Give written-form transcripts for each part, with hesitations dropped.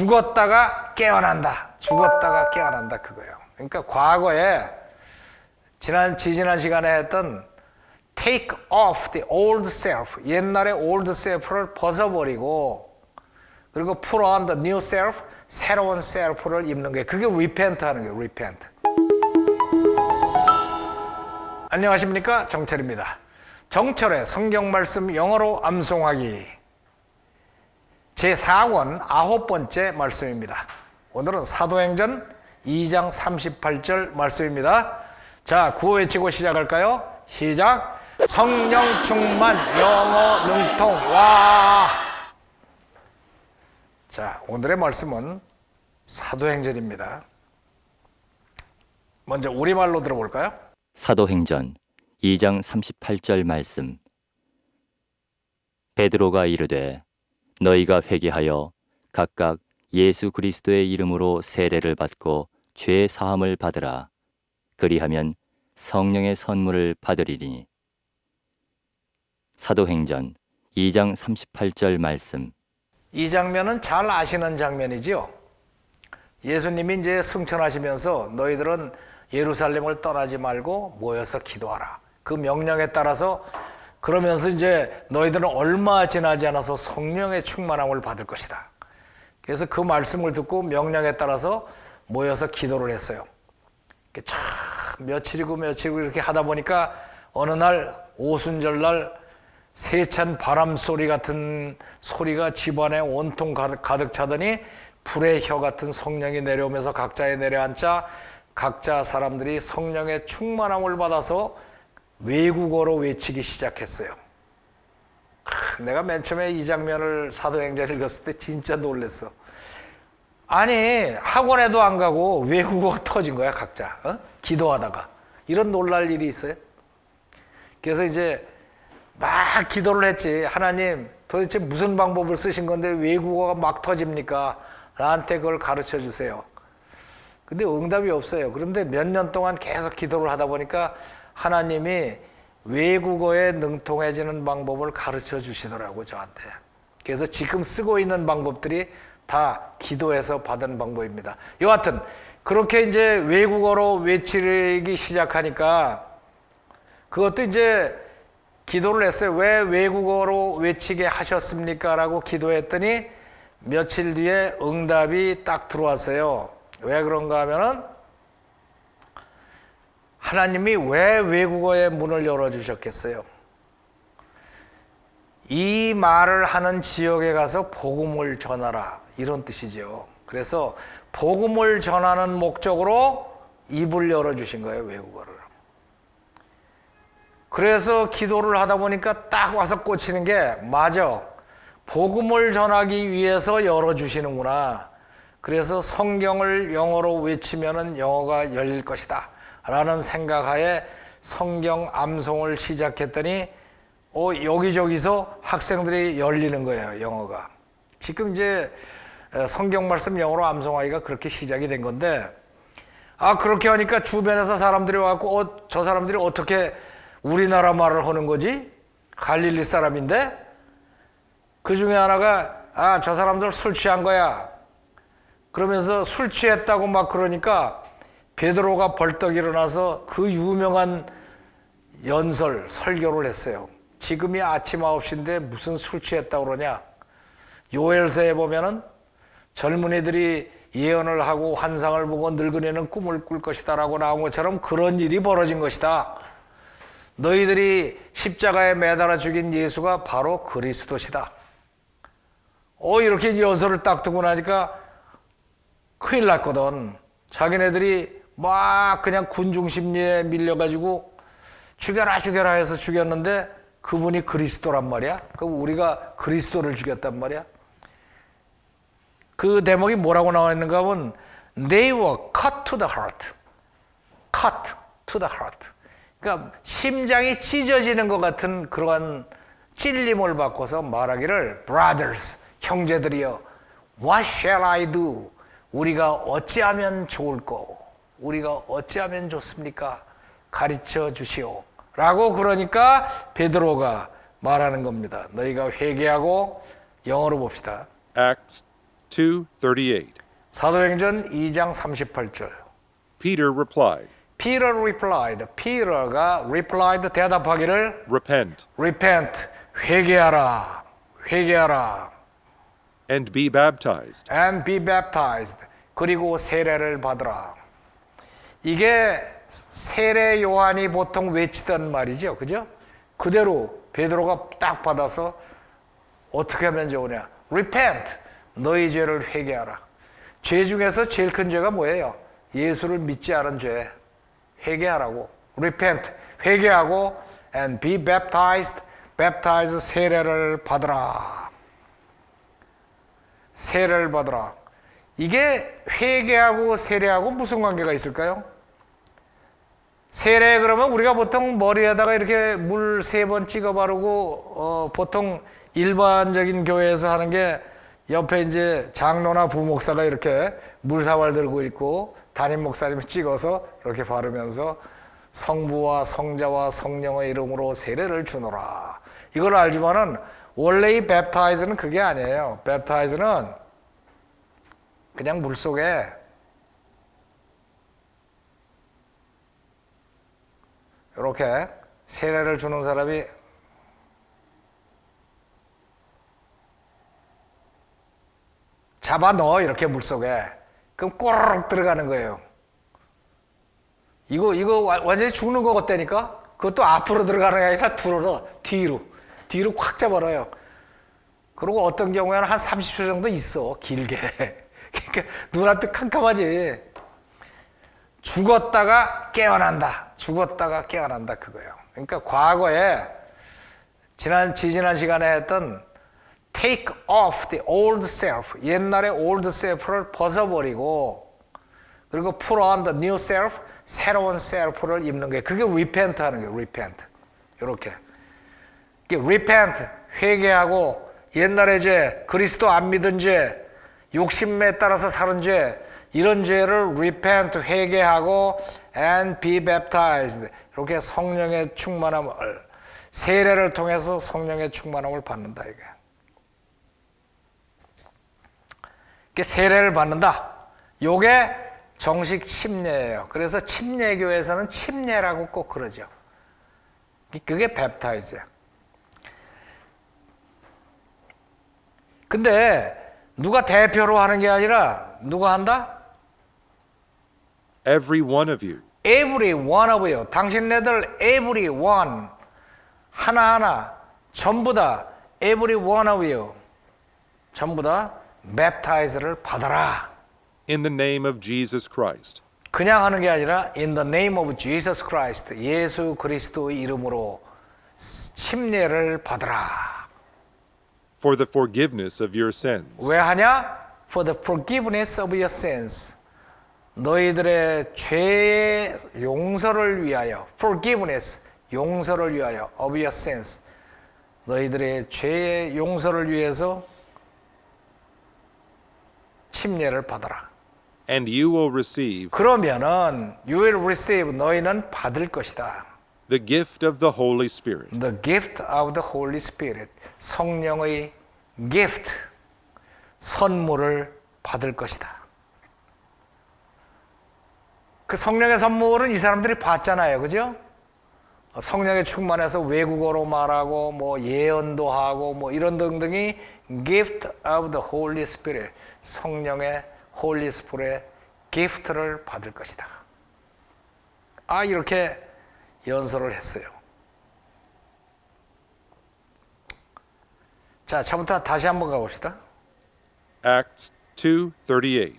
죽었다가 깨어난다. 죽었다가 깨어난다 그거예요. 그러니까 과거에 지난 시간에 했던 take off the old self, 옛날의 old self를 벗어버리고 그리고 put on the new self, 새로운 self를 입는 거예요. 그게 repent 하는 거예요. repent. 안녕하십니까, 정철입니다. 정철의 성경 말씀 영어로 암송하기 제4권 9번째 말씀입니다. 오늘은 사도행전 2장 38절 말씀입니다. 자, 구호 외치고 시작할까요? 시작! 성령 충만 영어 능통 와! 자, 오늘의 말씀은 사도행전입니다. 먼저 우리말로 들어볼까요? 사도행전 2장 38절 말씀. 베드로가 이르되 너희가 회개하여 각각 예수 그리스도의 이름으로 세례를 받고 죄 사함을 받으라. 그리하면 성령의 선물을 받으리니. 사도행전 2장 38절 말씀. 이 장면은 잘 아시는 장면이지요. 예수님이 이제 승천하시면서 너희들은 예루살렘을 떠나지 말고 모여서 기도하라. 그 명령에 따라서 그러면서 이제 너희들은 얼마 지나지 않아서 성령의 충만함을 받을 것이다. 그래서 그 말씀을 듣고 명령에 따라서 모여서 기도를 했어요. 참 며칠이고 이렇게 하다 보니까 어느 날 오순절날 세찬 바람 소리 같은 소리가 집안에 온통 가득 차더니 불의 혀 같은 성령이 내려오면서 각자에 내려앉자 각자 사람들이 성령의 충만함을 받아서 외국어로 외치기 시작했어요. 내가 맨 처음에 이 장면을 사도행전을 읽었을 때 진짜 놀랐어. 아니 학원에도 안 가고 외국어 터진 거야 각자. 기도하다가. 이런 놀랄 일이 있어요. 그래서 이제 막 기도를 했지. 하나님 도대체 무슨 방법을 쓰신 건데 외국어가 막 터집니까? 나한테 그걸 가르쳐 주세요. 근데 응답이 없어요. 그런데 몇 년 동안 계속 기도를 하다 보니까 하나님이 외국어에 능통해지는 방법을 가르쳐 주시더라고 저한테. 그래서 지금 쓰고 있는 방법들이 다 기도해서 받은 방법입니다. 여하튼 그렇게 이제 외국어로 외치기 시작하니까 그것도 이제 기도를 했어요. 왜 외국어로 외치게 하셨습니까? 라고 기도했더니 며칠 뒤에 응답이 딱 들어왔어요. 왜 그런가 하면은 하나님이 왜 외국어의 문을 열어주셨겠어요? 이 말을 하는 지역에 가서 복음을 전하라 이런 뜻이죠. 그래서 복음을 전하는 목적으로 입을 열어주신 거예요, 외국어를. 그래서 기도를 하다 보니까 딱 와서 꽂히는 게 맞아. 복음을 전하기 위해서 열어주시는구나. 그래서 성경을 영어로 외치면은 영어가 열릴 것이다 라는 생각하에 성경 암송을 시작했더니 여기저기서 학생들이 열리는 거예요, 영어가. 지금 이제 성경 말씀 영어로 암송하기가 그렇게 시작이 된 건데 그렇게 하니까 주변에서 사람들이 와갖고 저 사람들이 어떻게 우리나라 말을 하는 거지? 갈릴리 사람인데? 그 중에 하나가 저 사람들 술 취한 거야. 그러면서 술 취했다고 막 그러니까 베드로가 벌떡 일어나서 그 유명한 설교를 했어요. 지금이 아침 9시인데 무슨 술 취했다고 그러냐. 요엘서에 보면은 젊은이들이 예언을 하고 환상을 보고 늙은이는 꿈을 꿀 것이다 라고 나온 것처럼 그런 일이 벌어진 것이다. 너희들이 십자가에 매달아 죽인 예수가 바로 그리스도시다. 이렇게 연설을 딱 두고 나니까 큰일 났거든. 자기네들이 막 그냥 군중 심리에 밀려가지고 죽여라 해서 죽였는데 그분이 그리스도란 말이야. 그럼 우리가 그리스도를 죽였단 말이야. 그 대목이 뭐라고 나와 있는가 하면 They were cut to the heart. Cut to the heart. 그러니까 심장이 찢어지는 것 같은 그러한 찔림을 받고서 말하기를 Brothers, 형제들이여 What shall I do? 우리가 어찌하면 좋을꼬? 우리가 어찌하면 좋습니까? 가르쳐 주시오. 라고 그러니까 베드로가 말하는 겁니다. 너희가 회개하고 영어로 봅시다. Acts 2:38. 사도행전 2장 38절. Peter replied, Peter replied. Peter가 replied 대답하기를 Repent repent 회개하라. 회개하라. and be baptized, and be baptized. 그리고 세례를 받으라. 이게 세례 요한이 보통 외치던 말이죠. 그죠? 그대로 베드로가 딱 받아서 어떻게 하면 좋으냐? repent. 너희 죄를 회개하라. 죄 중에서 제일 큰 죄가 뭐예요? 예수를 믿지 않은 죄. 회개하라고. repent. 회개하고 and be baptized. baptize 세례를 받으라. 세례를 받으라. 이게 회개하고 세례하고 무슨 관계가 있을까요? 세례 그러면 우리가 보통 머리에다가 이렇게 물 3번 찍어 바르고 보통 일반적인 교회에서 하는 게 옆에 이제 장로나 부목사가 이렇게 물사발 들고 있고 담임 목사님이 찍어서 이렇게 바르면서 성부와 성자와 성령의 이름으로 세례를 주노라. 이걸 알지만은 원래 이 랩타이즈는 그게 아니에요. 랩타이즈는 그냥 물 속에 이렇게 세례를 주는 사람이 잡아 넣어 이렇게 물 속에. 그럼 꼬르륵 들어가는 거예요. 이거 완전히 죽는 거 같다니까? 그것도 앞으로 들어가는 게 아니라 뒤로 콱 잡아놔요. 그리고 어떤 경우에는 한 30초 정도 있어, 길게. 그러니까 눈앞이 캄캄하지. 죽었다가 깨어난다. 죽었다가 깨어난다, 그거예요. 그러니까 과거에 지난 시간에 했던 take off the old self, 옛날의 old self를 벗어버리고 그리고 put on the new self, 새로운 self를 입는 거예요. 그게 repent 하는 거예요. repent. 이렇게. repent, 회개하고 옛날에 죄, 그리스도 안 믿은 죄, 욕심에 따라서 사는 죄, 이런 죄를 repent, 회개하고 and be baptized. 이렇게 성령의 충만함을, 세례를 통해서 성령의 충만함을 받는다, 이게. 세례를 받는다. 요게 정식 침례예요. 그래서 침례교에서는 침례라고 꼭 그러죠. 그게 baptize야. 근데 누가 대표로 하는 게 아니라 누가 한다? every one of you. Every one of you. 당신네들 every one. 하나하나 전부 다 every one of you. 전부 다 baptize를 받아라. In the name of Jesus Christ. 그냥 하는 게 아니라 in the name of Jesus Christ. 예수 그리스도의 이름으로 침례를 받으라. For the forgiveness of your sins. 왜 하냐? For the forgiveness of your sins. 너희들의 죄의 용서를 위하여. Forgiveness, 용서를 위하여. Of your sins. 너희들의 죄의 용서를 위해서 침례를 받아라. And you will receive 그러면은 you will receive, 너희는 받을 것이다. the gift of the Holy Spirit. The gift of the Holy Spirit. 성령의 gift, 선물을 받을 것이다. 그 성령의 선물은 이 사람들이 받잖아요. 그죠? 성령의 충만해서 외국어로 말하고 뭐 예언도 하고 뭐 이런 등등이 gift of the Holy Spirit. 성령의 Holy Spirit의 gift를 받을 것이다. 이렇게 연설을 했어요. 자, 처음부터 다시 한번 가봅시다. Acts 2:38.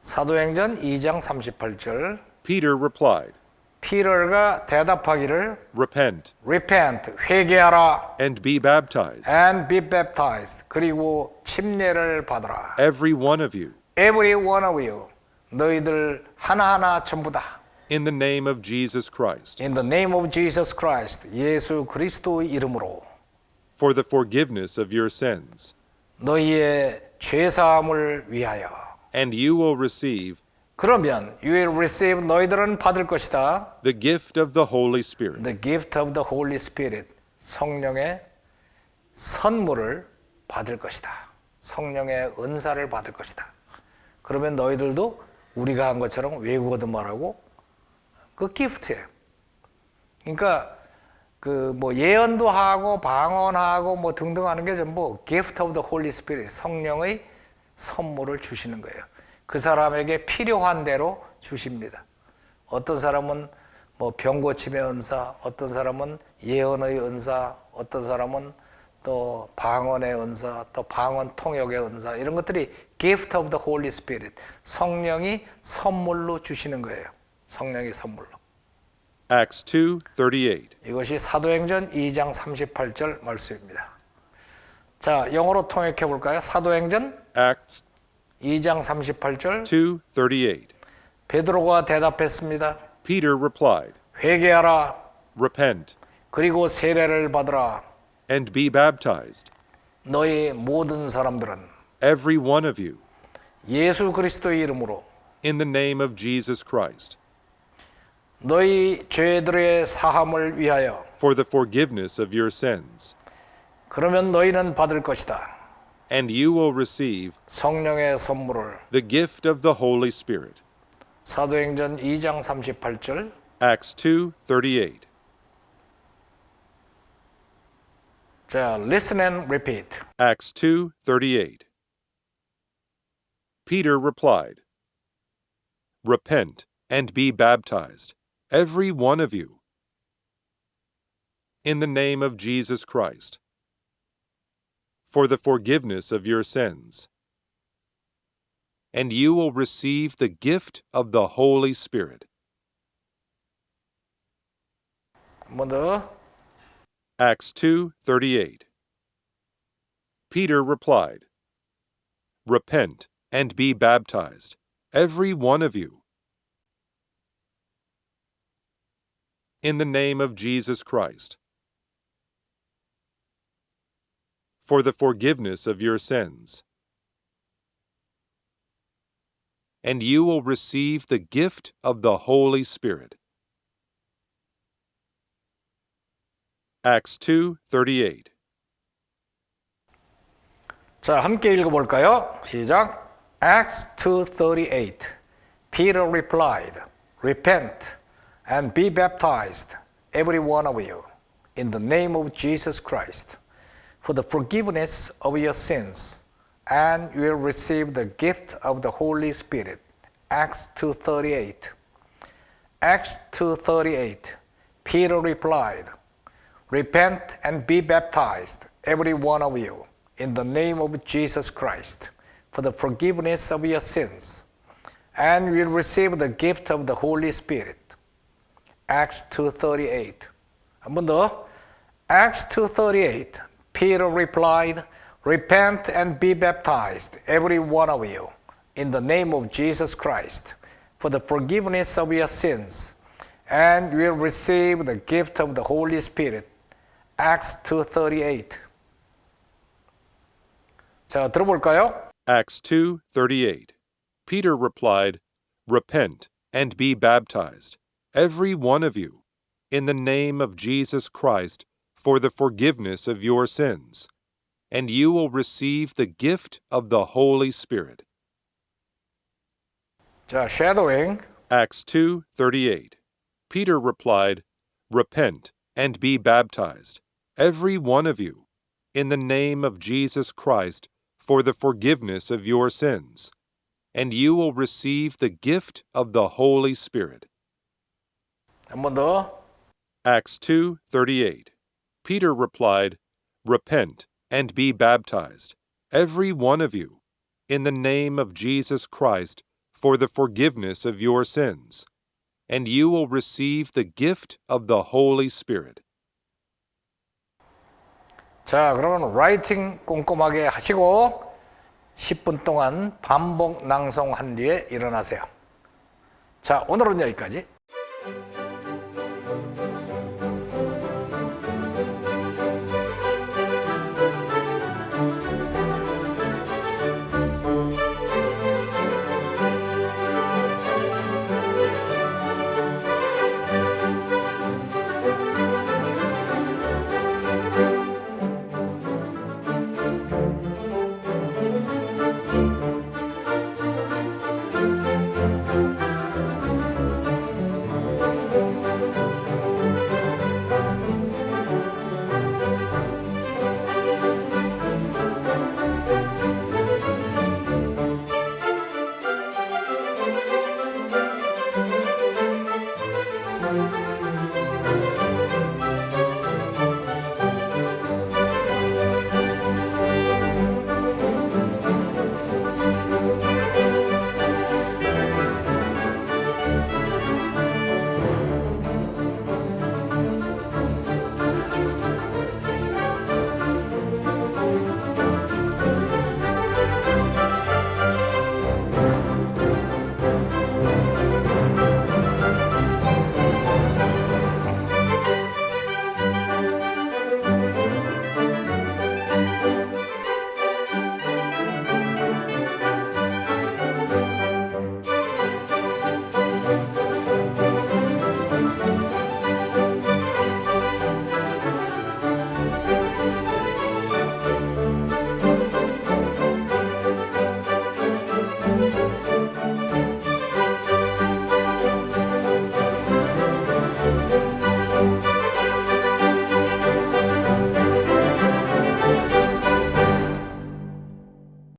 사도행전 2장 38절. Peter replied, 피터가 대답하기를 Repent repent, 회개하라 and be baptized, and be baptized. 그리고 침례를 받으라. every one of you, Every one of you. 너희들 하나하나 전부 다. in the name of Jesus Christ, In the name of Jesus Christ. 예수 그리스도의 이름으로. for the forgiveness of your sins. 너희의 죄사함을 위하여. And you will receive 그러면 you will receive, 너희들은 받을 것이다. the gift of the Holy Spirit. The gift of the Holy Spirit. 성령의 선물을 받을 것이다. 성령의 은사를 받을 것이다. 그러면 너희들도 우리가 한 것처럼 외국어도 말하고 그 기프트예요. 그러니까 그 뭐 예언도 하고 방언하고 뭐 등등 하는 게 전부 gift of the Holy Spirit, 성령의 선물을 주시는 거예요. 그 사람에게 필요한 대로 주십니다. 어떤 사람은 뭐 병 고침의 은사, 어떤 사람은 예언의 은사, 어떤 사람은 또 방언의 은사, 또 방언 통역의 은사, 이런 것들이 gift of the Holy Spirit, 성령이 선물로 주시는 거예요. 성령이 선물로. Acts 2:38. 이것이 사도행전 2장 38절 말씀입니다. 자, 영어로 통역해 볼까요? 사도행전 Acts 2장 38절. 2:38. 베드로가 대답했습니다. Peter replied, 회개하라. Repent 그리고 세례를 받으라. and be baptized, 너희 모든 사람들은 every one of you, 예수 그리스도의 이름으로 in the name of Jesus Christ, 너희 죄들의 사함을 위하여. for the forgiveness of your sins, 그러면 너희는 받을 것이다. and you will receive 성령의 선물을. the gift of the Holy Spirit. 사도행전 2장 38절. Acts 2:38. 자, listen and repeat. Acts 2:38. Peter replied, Repent and be baptized, every one of you, in the name of Jesus Christ, for the forgiveness of your sins, and you will receive the gift of the Holy Spirit. 한 번 더. Acts 2:38. Peter replied, Repent and be baptized, every one of you, in the name of Jesus Christ, for the forgiveness of your sins, and you will receive the gift of the Holy Spirit. Acts 2:38. 자, 함께 읽어볼까요? 시작. Acts 2:38. Peter replied, Repent and be baptized, every one of you, in the name of Jesus Christ, for the forgiveness of your sins, and you will receive the gift of the Holy Spirit. Acts 2:38. Acts 2:38. Peter replied, Repent and be baptized, every one of you, in the name of Jesus Christ, for the forgiveness of your sins, and you will receive the gift of the Holy Spirit. Acts 2:38. 한 번 더. Acts 2:38. Peter replied, Repent and be baptized, every one of you, in the name of Jesus Christ, for the forgiveness of your sins, and you will receive the gift of the Holy Spirit. Acts 2:38. 자, 들어볼까요? Acts 2:38. Peter replied, Repent and be baptized, every one of you, in the name of Jesus Christ, for the forgiveness of your sins, and you will receive the gift of the Holy Spirit. 자, shadowing. Acts 2:38. Peter replied, Repent and be baptized, every one of you, in the name of Jesus Christ, for the forgiveness of your sins, and you will receive the gift of the Holy Spirit. 한 번 더. Acts 2:38. Peter replied, Repent and be baptized, every one of you, in the name of Jesus Christ, for the forgiveness of your sins, and you will receive the gift of the Holy Spirit. 자, 그러면 라이팅 꼼꼼하게 하시고 10분 동안 반복 낭송한 뒤에 일어나세요. 자, 오늘은 여기까지.